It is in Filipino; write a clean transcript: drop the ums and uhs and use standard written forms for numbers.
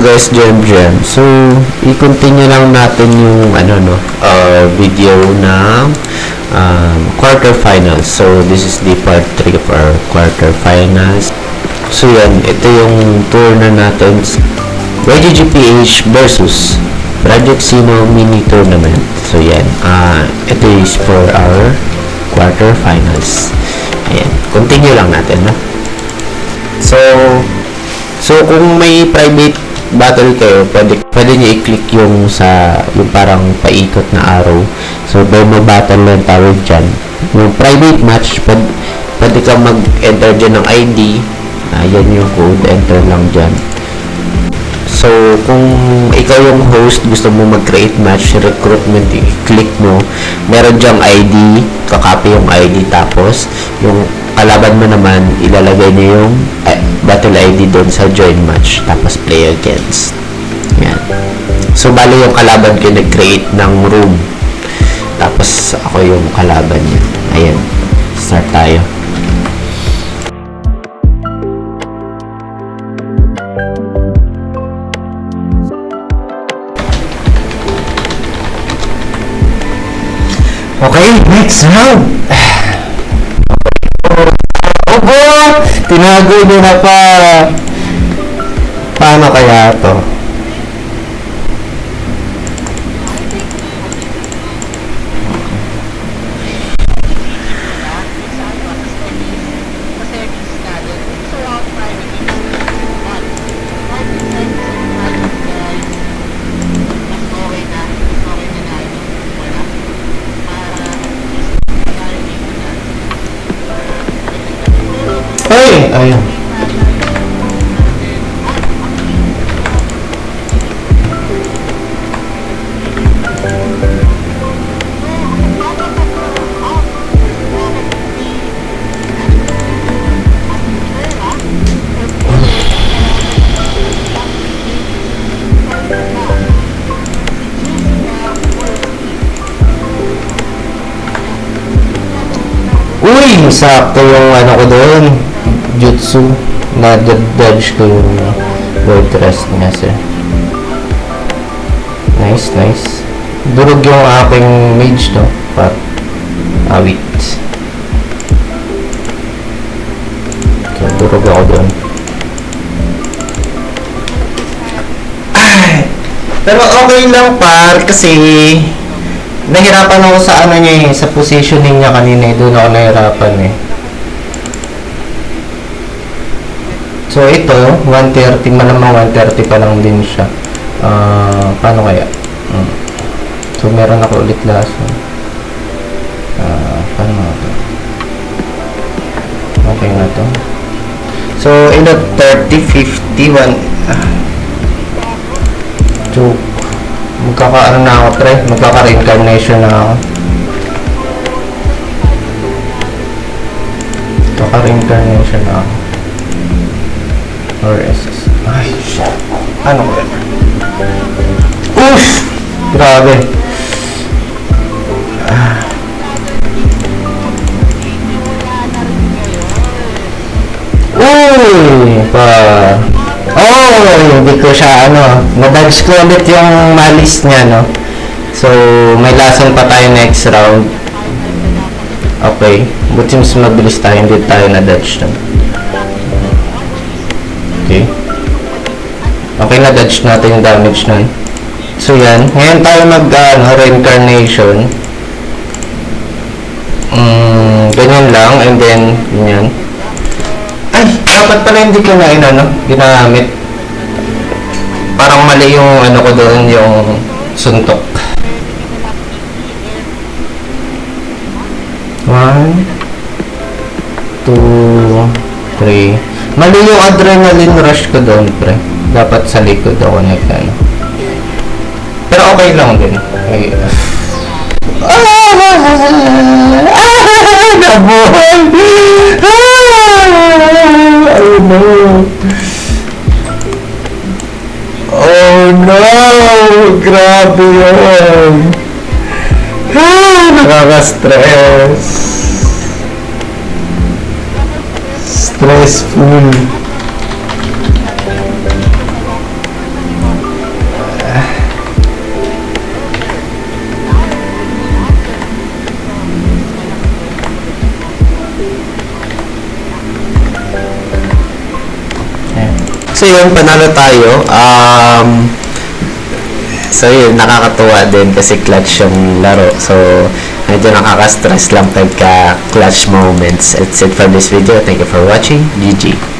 Guys, Jem. So, i-continue lang natin yung video ng quarterfinals. So, this is the part 3 of our quarterfinals. So, yan. Ito yung tour na natin. YGGPH versus Project Sino Mini Tournament. So, yan. Ito is for our quarterfinals. Ayan. Continue lang natin, no? So kung may private battle kayo, pwede nyo i-click yung parang paikot na arrow. So, doon battle lang tawag dyan. Yung private match, pwede kang mag-enter dyan ng ID. Yan yung code. Enter lang dyan. So, kung ikaw yung host, gusto mo mag-create match, recruitment, i-click mo. Meron dyang ID, kakopy yung ID, tapos yung kalaban mo naman, ilalagay niyo yung battle ID doon sa join match, tapos play against. Yan. So, bali yung kalaban ko nag-create ng room. Tapos, ako yung kalaban niya. Ayan. Start tayo. Okay, next round. Ogo! Tinago nyo na pa. Paano kaya to? Ayun. Uy! Sakto yung ko doon. Jutsu. Na-dodge ko yung word rest niya, sir. Nice. Durog yung aking mage, no? Pat. Awit. So, durog ako doon. Pero okay lang, par, kasi nahirapan ako sa niya sa positioning niya kanina, doon ako nahirapan So, ito, 130, malamang 130 pa lang din siya. Paano kaya? So, meron ako ulit laso. Paano nga ito? Okay na to. So, in the 30, 51, joke. Magkakaano na ako, pre. Magkaka-reincarnation na ako. Magkaka-reincarnation na ako. Or SS. Ay, shit. Ano ko yan? Uff! Grabe. Uy! Hindi ko siya, nadodge ko ulit yung malis niya, no? So, may lason pa tayo next round. Okay. Buti mas mabilis tayo, hindi tayo na-dodge, no? Okay, na-dodge natin yung damage nun. So, yan. Ngayon tayo reincarnation. Ganyan lang. And then, ganyan. Ay! Dapat pala hindi ko na ginamit. Parang mali yung ko doon, yung suntok. 1 2 3. Mali yung adrenaline rush ko doon, pre. Dapat sa likod ako nagkano. Pero okay lang din. Okay. Nabuhay! Oh no! Oh no! Grabe yun! Nakaka-stress. Stressful. So yun, panalo tayo. So yun, nakakatuwa din kasi clutch yung laro. So, medyo nakaka-stress lang pagka clutch moments. That's it for this video. Thank you for watching. GG.